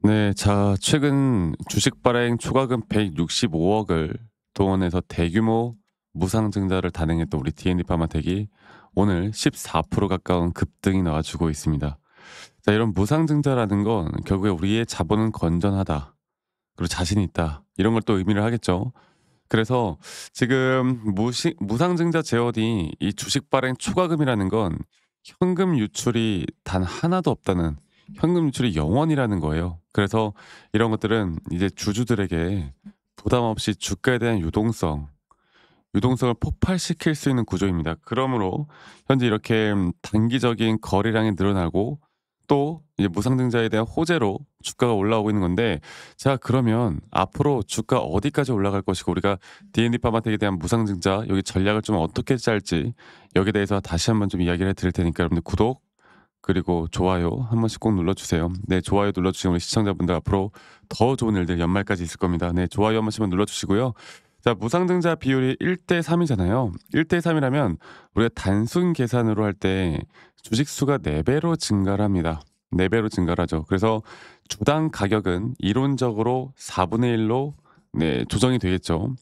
네. 자, 최근 주식 발행 초과금 165억을 동원해서 대규모 무상증자를 단행했던 우리 D&D 파마텍이 오늘 14% 가까운 급등이 나와주고 있습니다. 자, 이런 무상증자라는 건 결국에 우리의 자본은 건전하다, 그리고 자신이 있다, 이런 걸 또 의미를 하겠죠. 그래서 지금 무상증자 제어이 이 주식 발행 초과금이라는 건 현금 유출이 단 하나도 없다는, 현금 유출이 0원이라는 거예요. 그래서 이런 것들은 이제 주주들에게 부담 없이 주가에 대한 유동성을 폭발시킬 수 있는 구조입니다. 그러므로 현재 이렇게 단기적인 거래량이 늘어나고 또 이제 무상증자에 대한 호재로 주가가 올라오고 있는 건데, 자, 그러면 앞으로 주가 어디까지 올라갈 것이고 우리가 D&D 파마텍에 대한 무상증자 여기 전략을 좀 어떻게 짤지, 여기에 대해서 다시 한번 좀 이야기를 해 드릴 테니까 여러분들 구독 그리고 좋아요 한 번씩 꼭 눌러주세요. 네, 좋아요 눌러주시면 우리 시청자분들 앞으로 더 좋은 일들 연말까지 있을 겁니다. 네, 좋아요 한 번씩만 눌러주시고요. 자, 무상증자 비율이 1대 3이잖아요. 1대 3이라면 우리가 단순 계산으로 할 때 주식 수가 4배로 증가를 합니다. 4배로 증가를 하죠. 그래서 주당 가격은 이론적으로 4분의 1로 네, 조정이 되겠죠.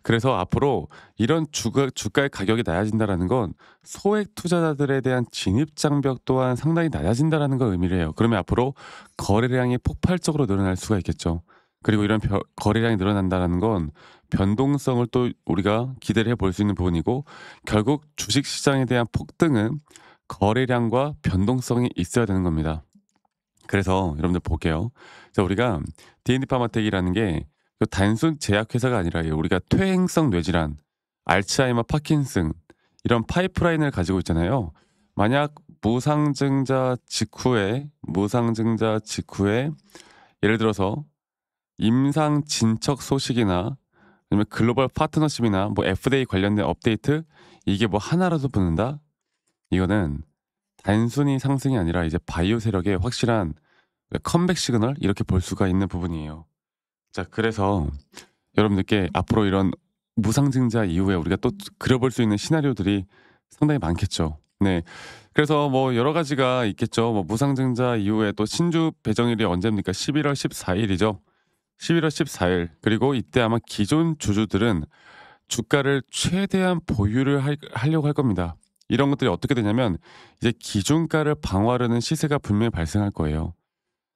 그래서 앞으로 이런 주가의 가격이 낮아진다라는 건 소액 투자자들에 대한 진입 장벽 또한 상당히 낮아진다라는 걸 의미를 해요. 그러면 앞으로 거래량이 폭발적으로 늘어날 수가 있겠죠. 그리고 이런 거래량이 늘어난다는 건 변동성을 또 우리가 기대를 해볼 수 있는 부분이고, 결국 주식 시장에 대한 폭등은 거래량과 변동성이 있어야 되는 겁니다. 그래서 여러분들 볼게요. 자, 우리가 D&D 파마텍이라는 게 그 단순 제약회사가 아니라 우리가 퇴행성 뇌질환, 알츠하이머, 파킨슨 이런 파이프라인을 가지고 있잖아요. 만약 무상증자 직후에 예를 들어서 임상 진척 소식이나 아니면 글로벌 파트너십이나 뭐 FDA 관련된 업데이트, 이게 뭐 하나라도 붙는다? 이거는 단순히 상승이 아니라 이제 바이오 세력의 확실한 컴백 시그널, 이렇게 볼 수가 있는 부분이에요. 자, 그래서 여러분들께 앞으로 이런 무상증자 이후에 우리가 또 그려볼 수 있는 시나리오들이 상당히 많겠죠. 네. 그래서 뭐 여러 가지가 있겠죠. 뭐 무상증자 이후에 또 신주 배정일이 언제입니까? 11월 14일이죠. 11월 14일. 그리고 이때 아마 기존 주주들은 주가를 최대한 보유를 하려고 할 겁니다. 이런 것들이 어떻게 되냐면 이제 기준가를 방어하려는 시세가 분명히 발생할 거예요.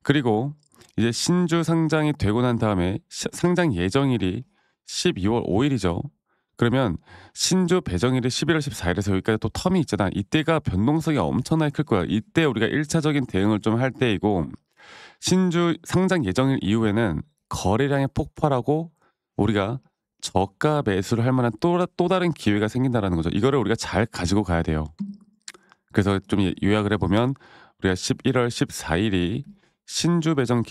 그리고 이제 신주 상장이 되고 난 다음에 상장 예정일이 12월 5일이죠. 그러면 신주 배정일이 11월 14일에서 여기까지 또 텀이 있잖아. 이때가 변동성이 엄청나게 클 거야. 이때 우리가 1차적인 대응을 좀 할 때이고, 신주 상장 예정일 이후에는 거래량이 폭발하고 우리가 저가 매수를 할 만한 또 다른 기회가 생긴다라는 거죠. 이거를 우리가 잘 가지고 가야 돼요. 그래서 좀 요약을 해보면 우리가 11월 14일이 신주 배정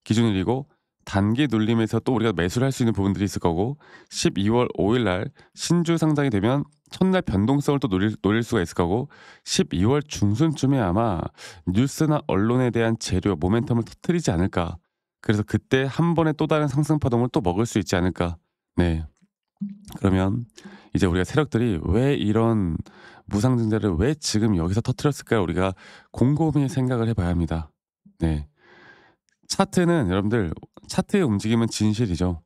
기준일이고, 단기 눌림에서 또 우리가 매수를 할 수 있는 부분들이 있을 거고, 12월 5일 날 신주 상장이 되면 첫날 변동성을 또 노릴 수가 있을 거고, 12월 중순쯤에 아마 뉴스나 언론에 대한 재료 모멘텀을 터뜨리지 않을까. 그래서 그때 한 번에 또 다른 상승 파동을 또 먹을 수 있지 않을까. 네. 그러면 이제 우리가 세력들이 왜 이런 무상증자를 왜 지금 여기서 터뜨렸을까, 우리가 곰곰이 생각을 해봐야 합니다. 네. 차트는 여러분들, 차트의 움직임은 진실이죠.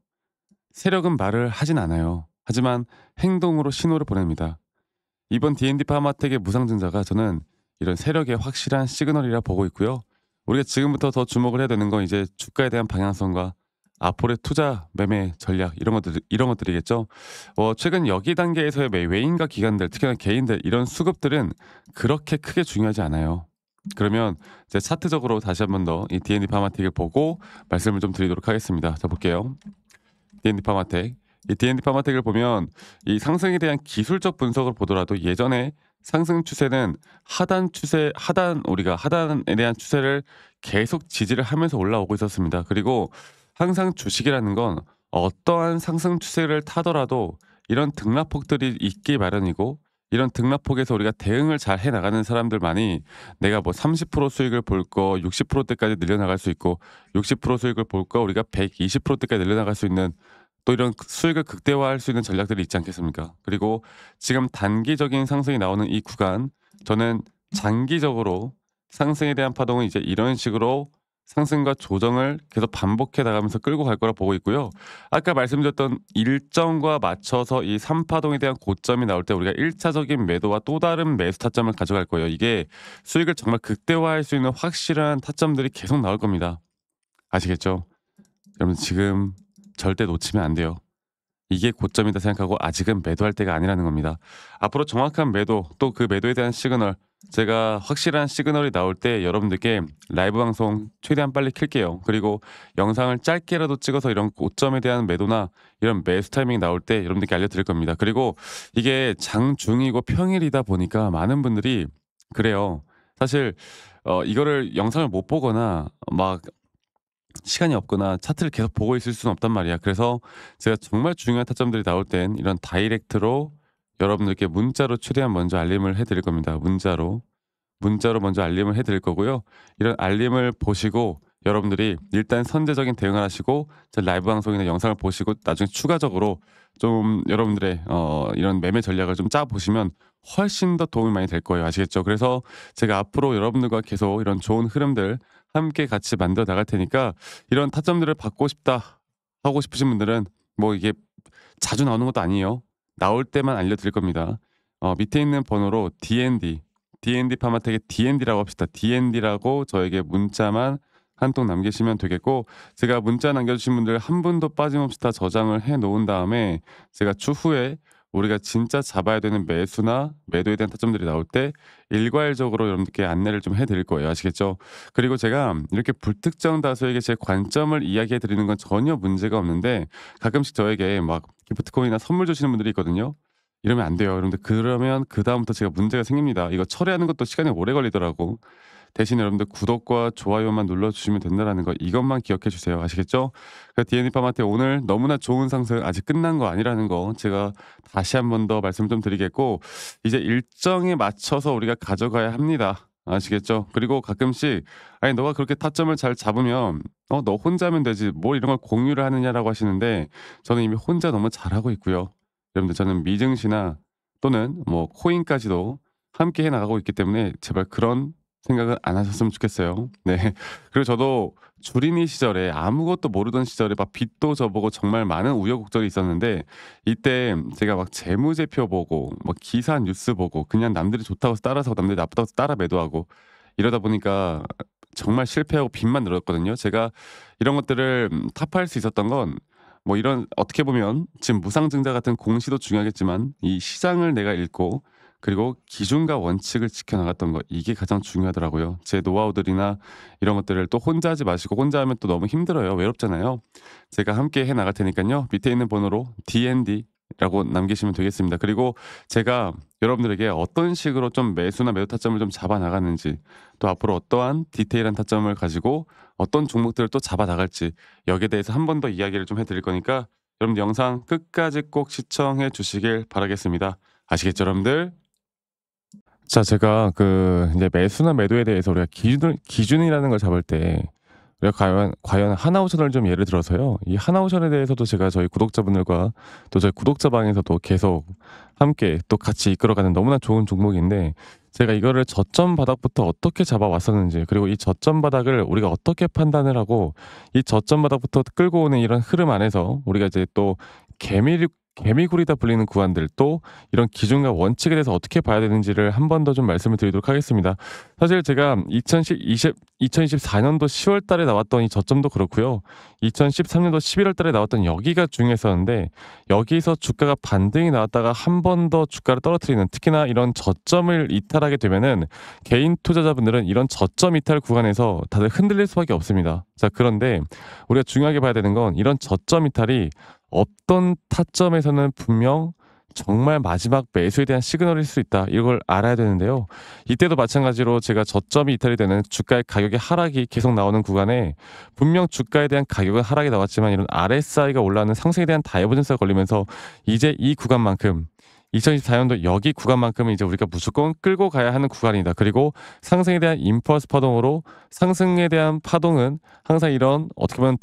세력은 말을 하진 않아요. 하지만 행동으로 신호를 보냅니다. 이번 D&D 파마텍의 무상증자가 저는 이런 세력의 확실한 시그널이라 보고 있고요. 우리가 지금부터 더 주목을 해야 되는 건 이제 주가에 대한 방향성과 앞으로의 투자 매매 전략, 이런 것들이겠죠. 최근 여기 단계에서의 외인과 기관들, 특히나 개인들 이런 수급들은 그렇게 크게 중요하지 않아요. 그러면 이제 차트적으로 다시 한번 더 이 D&D 파마텍을 보고 말씀을 좀 드리도록 하겠습니다. 자, 볼게요. D&D 파마텍. 이 D&D 파마텍을 보면 이 상승에 대한 기술적 분석을 보더라도 예전에 상승 추세는 우리가 하단에 대한 추세를 계속 지지를 하면서 올라오고 있었습니다. 그리고 항상 주식이라는 건 어떠한 상승 추세를 타더라도 이런 등락폭들이 있기 마련이고, 이런 등락폭에서 우리가 대응을 잘 해 나가는 사람들만이 내가 뭐 30% 수익을 볼 거 60%대까지 늘려나갈 수 있고, 60% 수익을 볼 거 우리가 120%대까지 늘려나갈 수 있는, 또 이런 수익을 극대화할 수 있는 전략들이 있지 않겠습니까? 그리고 지금 단기적인 상승이 나오는 이 구간, 저는 장기적으로 상승에 대한 파동은 이제 이런 식으로 상승과 조정을 계속 반복해 나가면서 끌고 갈 거라 보고 있고요. 아까 말씀드렸던 일정과 맞춰서 이 3파동에 대한 고점이 나올 때 우리가 1차적인 매도와 또 다른 매수 타점을 가져갈 거예요. 이게 수익을 정말 극대화할 수 있는 확실한 타점들이 계속 나올 겁니다. 아시겠죠? 여러분 지금 절대 놓치면 안 돼요. 이게 고점이다 생각하고 아직은 매도할 때가 아니라는 겁니다. 앞으로 정확한 매도 또 그 매도에 대한 시그널 제가 확실한 시그널이 나올 때 여러분들께 라이브 방송 최대한 빨리 킬게요. 그리고 영상을 짧게라도 찍어서 이런 고점에 대한 매도나 이런 매수 타이밍이 나올 때 여러분들께 알려드릴 겁니다. 그리고 이게 장중이고 평일이다 보니까 많은 분들이 그래요. 사실 이거를 영상을 못 보거나 막 시간이 없거나 차트를 계속 보고 있을 수는 없단 말이야. 그래서 제가 정말 중요한 타점들이 나올 땐 이런 다이렉트로 여러분들께 문자로 최대한 먼저 알림을 해 드릴 겁니다. 문자로 먼저 알림을 해 드릴 거고요. 이런 알림을 보시고 여러분들이 일단 선제적인 대응을 하시고 제 라이브 방송이나 영상을 보시고 나중에 추가적으로 좀 여러분들의 이런 매매 전략을 좀 짜 보시면 훨씬 더 도움이 많이 될 거예요. 아시겠죠? 그래서 제가 앞으로 여러분들과 계속 이런 좋은 흐름들 함께 같이 만들어 나갈 테니까 이런 타점들을 받고 싶다 하고 싶으신 분들은 뭐 이게 자주 나오는 것도 아니에요. 나올 때만 알려드릴 겁니다. 밑에 있는 번호로 DND 파마텍의 DND라고 합시다. DND라고 저에게 문자만 한 통 남기시면 되겠고 제가 문자 남겨주신 분들 한 분도 빠짐없이 다 저장을 해 놓은 다음에 제가 추후에 우리가 진짜 잡아야 되는 매수나 매도에 대한 타점들이 나올 때 일괄적으로 여러분들께 안내를 좀 해드릴 거예요. 아시겠죠? 그리고 제가 이렇게 불특정 다수에게 제 관점을 이야기해 드리는 건 전혀 문제가 없는데 가끔씩 저에게 막 기프트코인이나 선물 주시는 분들이 있거든요. 이러면 안 돼요. 여러분들 그러면 그다음부터 제가 문제가 생깁니다. 이거 처리하는 것도 시간이 오래 걸리더라고. 대신 여러분들 구독과 좋아요만 눌러주시면 된다는 거 이것만 기억해 주세요. 아시겠죠? 그 DND 파마테 오늘 너무나 좋은 상승 아직 끝난 거 아니라는 거 제가 다시 한 번 더 말씀 좀 드리겠고 이제 일정에 맞춰서 우리가 가져가야 합니다. 아시겠죠? 그리고 가끔씩 아니 너가 그렇게 타점을 잘 잡으면 너 혼자 하면 되지 뭘 이런 걸 공유를 하느냐라고 하시는데 저는 이미 혼자 너무 잘하고 있고요. 여러분들 저는 미증시나 또는 뭐 코인까지도 함께 해 나가고 있기 때문에 제발 그런 생각은 안 하셨으면 좋겠어요. 네. 그리고 저도 주린이 시절에 아무것도 모르던 시절에 막 빚도 져보고 정말 많은 우여곡절이 있었는데 이때 제가 막 재무제표 보고 뭐 기사 뉴스 보고 그냥 남들이 좋다고 해서 따라서 남들이 나쁘다고 해서 따라 매도하고 이러다 보니까 정말 실패하고 빚만 늘었거든요. 제가 이런 것들을 타파할 수 있었던 건 뭐 이런 어떻게 보면 지금 무상증자 같은 공시도 중요하겠지만 이 시장을 내가 읽고 그리고 기준과 원칙을 지켜나갔던 것 이게 가장 중요하더라고요. 제 노하우들이나 이런 것들을 또 혼자 하지 마시고 혼자 하면 또 너무 힘들어요. 외롭잖아요. 제가 함께 해 나갈 테니까요. 밑에 있는 번호로 DND라고 남기시면 되겠습니다. 그리고 제가 여러분들에게 어떤 식으로 좀 매수나 매도 타점을 좀 잡아 나가는지 또 앞으로 어떠한 디테일한 타점을 가지고 어떤 종목들을 또 잡아 나갈지 여기에 대해서 한 번 더 이야기를 좀 해드릴 거니까 여러분들 영상 끝까지 꼭 시청해 주시길 바라겠습니다. 아시겠죠, 여러분들? 자, 제가 그 이제 매수나 매도에 대해서 우리가 기준이라는 걸 잡을 때 우리가 과연 하나오션을 좀 예를 들어서요. 이 하나오션에 대해서도 제가 저희 구독자분들과 또 저희 구독자방에서도 계속 함께 또 같이 이끌어가는 너무나 좋은 종목인데 제가 이거를 저점 바닥부터 어떻게 잡아왔었는지 그리고 이 저점 바닥을 우리가 어떻게 판단을 하고 이 저점 바닥부터 끌고 오는 이런 흐름 안에서 우리가 이제 또 개미굴이다 불리는 구간들 또 이런 기준과 원칙에 대해서 어떻게 봐야 되는지를 한 번 더 좀 말씀을 드리도록 하겠습니다. 사실 제가 2024년도 10월 달에 나왔던 이 저점도 그렇고요. 2013년도 11월 달에 나왔던 여기가 중요했었는데 여기서 주가가 반등이 나왔다가 한 번 더 주가를 떨어뜨리는 특히나 이런 저점을 이탈하게 되면은 개인 투자자분들은 이런 저점 이탈 구간에서 다들 흔들릴 수밖에 없습니다. 자, 그런데 우리가 중요하게 봐야 되는 건 이런 저점 이탈이 어떤 타점에서는 분명 정말 마지막 매수에 대한 시그널일 수 있다. 이걸 알아야 되는데요. 이때도 마찬가지로 제가 저점이 이탈이 되는 주가의 가격의 하락이 계속 나오는 구간에 분명 주가에 대한 가격은 하락이 나왔지만 이런 RSI가 올라가는 상승에 대한 다이버전스가 걸리면서 이제 이 구간만큼 2024년도 여기 구간만큼은 이제 우리가 무조건 끌고 가야 하는 구간이다. 그리고 상승에 대한 임펄스 파동으로 상승에 대한 파동은 항상 이런 어떻게 보면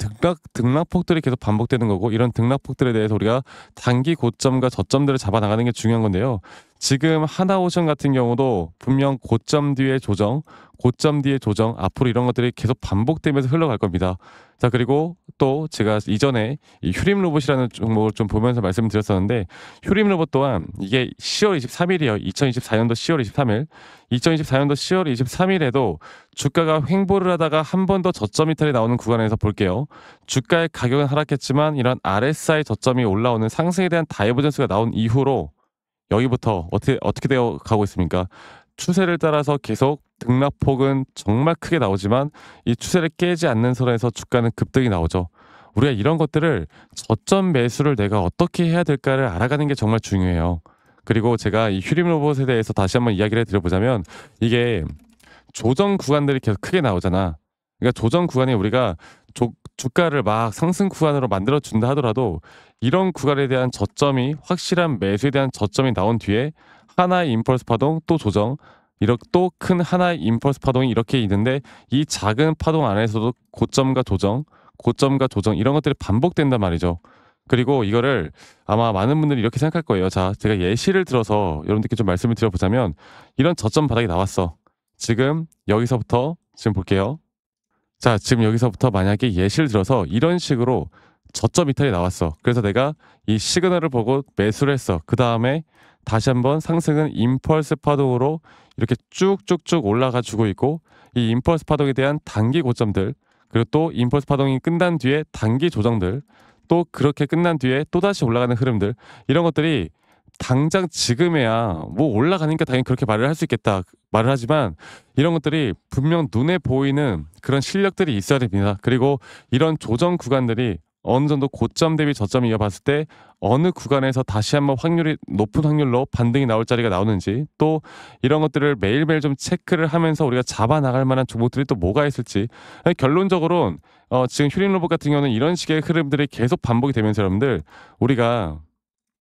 등락폭들이 계속 반복되는 거고 이런 등락폭들에 대해서 우리가 단기 고점과 저점들을 잡아 나가는 게 중요한 건데요. 지금 하나오션 같은 경우도 분명 고점 뒤에 조정, 고점 뒤에 조정, 앞으로 이런 것들이 계속 반복되면서 흘러갈 겁니다. 자, 그리고 또 제가 이전에 이 휴림 로봇이라는 종목을 좀 보면서 말씀을 드렸었는데, 휴림 로봇 또한 이게 10월 23일이에요. 2024년도 10월 23일. 2024년도 10월 23일에도 주가가 횡보를 하다가 한 번 더 저점 이탈이 나오는 구간에서 볼게요. 주가의 가격은 하락했지만 이런 RSI 저점이 올라오는 상승에 대한 다이버전스가 나온 이후로 여기부터 어떻게 되어 가고 있습니까? 추세를 따라서 계속 등락폭은 정말 크게 나오지만 이 추세를 깨지 않는 선에서 주가는 급등이 나오죠. 우리가 이런 것들을 저점 매수를 내가 어떻게 해야 될까를 알아가는 게 정말 중요해요. 그리고 제가 이 휴림 로봇에 대해서 다시 한번 이야기를 드려보자면, 이게 조정 구간들이 계속 크게 나오잖아. 그러니까 조정 구간에 우리가 주가를 막 상승 구간으로 만들어 준다 하더라도 이런 구간에 대한 저점이, 확실한 매수에 대한 저점이 나온 뒤에 하나의 임펄스 파동 또 조정, 이렇게 또 큰 하나의 임펄스 파동이 이렇게 있는데, 이 작은 파동 안에서도 고점과 조정, 고점과 조정 이런 것들이 반복된단 말이죠. 그리고 이거를 아마 많은 분들이 이렇게 생각할 거예요. 자, 제가 예시를 들어서 여러분들께 좀 말씀을 드려보자면, 이런 저점 바닥이 나왔어. 지금 여기서부터 지금 볼게요. 자, 지금 여기서부터 만약에 예시를 들어서 이런 식으로 저점 이탈이 나왔어. 그래서 내가 이 시그널을 보고 매수를 했어. 그 다음에 다시 한번 상승은 임펄스 파동으로 이렇게 쭉쭉쭉 올라가 주고 있고, 이 임펄스 파동에 대한 단기 고점들, 그리고 또 임펄스 파동이 끝난 뒤에 단기 조정들, 또 그렇게 끝난 뒤에 또다시 올라가는 흐름들, 이런 것들이 당장 지금에야 뭐 올라가니까 당연히 그렇게 말을 할 수 있겠다 말을 하지만, 이런 것들이 분명 눈에 보이는 그런 실력들이 있어야 됩니다. 그리고 이런 조정 구간들이 어느 정도 고점 대비 저점이 이어봤을 때 어느 구간에서 다시 한번 확률이 높은 확률로 반등이 나올 자리가 나오는지, 또 이런 것들을 매일매일 좀 체크를 하면서 우리가 잡아 나갈 만한 종목들이 또 뭐가 있을지. 결론적으로는 지금 휴림 로봇 같은 경우는 이런 식의 흐름들이 계속 반복이 되면서 여러분들, 우리가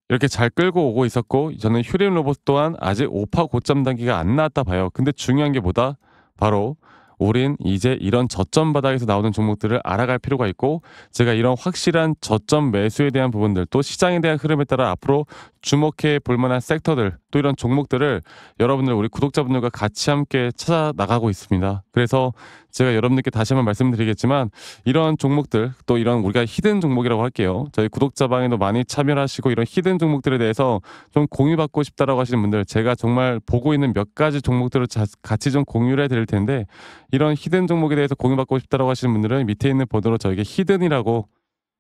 이렇게 잘 끌고 오고 있었고, 저는 휴림 로봇 또한 아직 5파 고점 단계가 안 나왔다 봐요. 근데 중요한 게 뭐다? 바로 우린 이제 이런 저점 바닥에서 나오는 종목들을 알아갈 필요가 있고, 제가 이런 확실한 저점 매수에 대한 부분들, 또 시장에 대한 흐름에 따라 앞으로 주목해 볼 만한 섹터들, 또 이런 종목들을 여러분들, 우리 구독자분들과 같이 함께 찾아 나가고 있습니다. 그래서 제가 여러분들께 다시 한번 말씀드리겠지만, 이런 종목들, 또 이런 우리가 히든 종목이라고 할게요. 저희 구독자 방에도 많이 참여를 하시고 이런 히든 종목들에 대해서 좀 공유받고 싶다라고 하시는 분들, 제가 정말 보고 있는 몇 가지 종목들을 같이 좀 공유를 해드릴 텐데, 이런 히든 종목에 대해서 공유받고 싶다라고 하시는 분들은 밑에 있는 번호로 저에게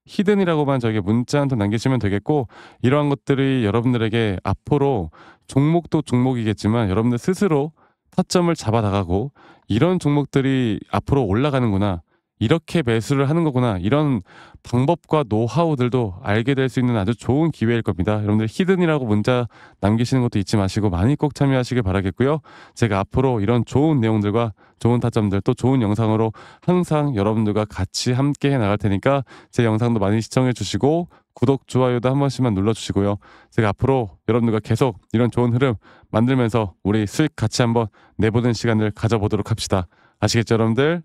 히든이라고만 저에게 문자 한 통 남기시면 되겠고, 이러한 것들이 여러분들에게 앞으로 종목도 종목이겠지만 여러분들 스스로 타점을 잡아 나가고, 이런 종목들이 앞으로 올라가는구나, 이렇게 매수를 하는 거구나, 이런 방법과 노하우들도 알게 될 수 있는 아주 좋은 기회일 겁니다. 여러분들 히든이라고 문자 남기시는 것도 잊지 마시고 많이 꼭 참여하시길 바라겠고요. 제가 앞으로 이런 좋은 내용들과 좋은 타점들, 또 좋은 영상으로 항상 여러분들과 같이 함께 해 나갈 테니까 제 영상도 많이 시청해 주시고 구독, 좋아요도 한 번씩만 눌러주시고요. 제가 앞으로 여러분들과 계속 이런 좋은 흐름 만들면서 우리 수익 같이 한번 내보는 시간을 가져보도록 합시다. 아시겠죠, 여러분들?